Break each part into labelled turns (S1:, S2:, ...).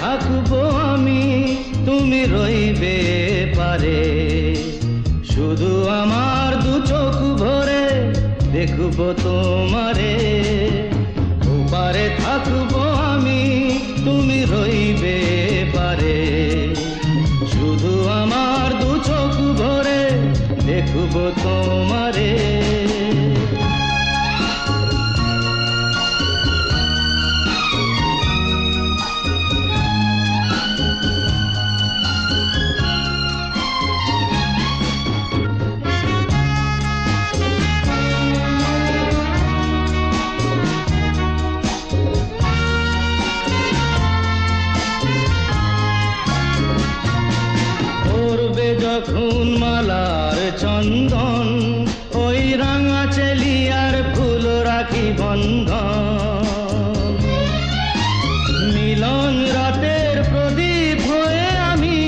S1: থাকবো আমি, তুমি রইবে পারে। শুধু আমার দু চোখ ভরে দেখবো তোমারে। ওপারে থাকবো আমি, তুমি রইবে পারে। শুধু আমার দু চোখ ভরে দেখবো তোমারে। যখন মালার চন্দন, ওই রাঙা চেলিয়ার ফুল রাখি বন্ধন। মিলন রাতের প্রদীপ হয়ে আমি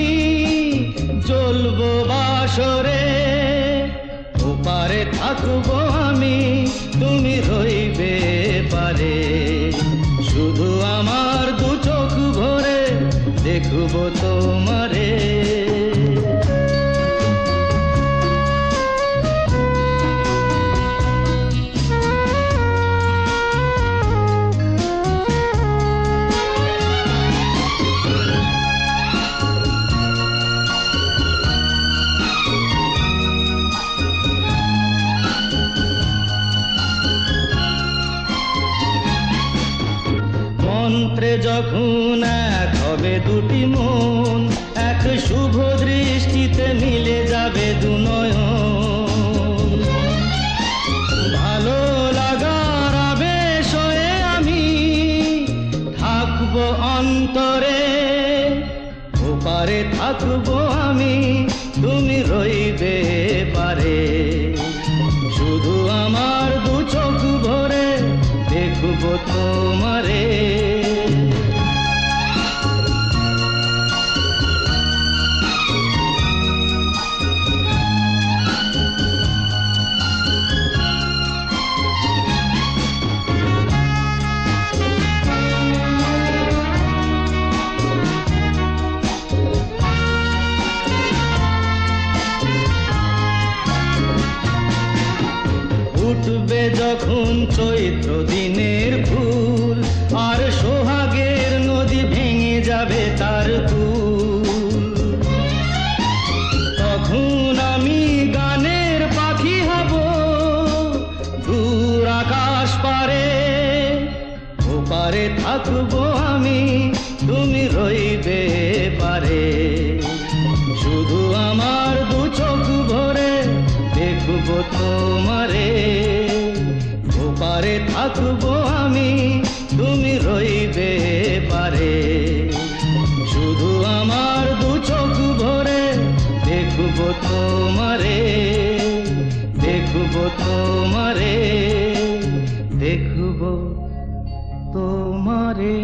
S1: জ্বলবো বাসরে। ওপারে থাকবো আমি, তুমি রইবে পারে। শুধু আমার দু চোখ ভরে দেখবো তোমারে। মন্ত্রে যখন এক হবে দুটি মন, এক শুভ দৃষ্টিতে মিলে যাবে দু নয়ন। ভালো লাগার আবেশ হয়ে আমি থাকবো অন্তরে। ওপারে থাকবো আমি, তুমি রইবে পারে। শুধু আমার দু চোখ ভরে দেখবো তোমারে। উঠবে যখন চৈত্র দিনের ফুল, আর সোহাগের নদী ভেঙে যাবে তার কুল। তখন আমি গানের পাখি হব দূর আকাশ পারে। ওপারে থাকবো আমি, তুমি রইবে পারে। শুধু আমার দু চোখ ভরে দেখবো তোমারে। ওপারে থাকবো আমি, তুমি রইবে পারে। শুধু আমার দু চোখ ভরে দেখবো তোমারে। দেখবো তোমারে, দেখবো তোমারে।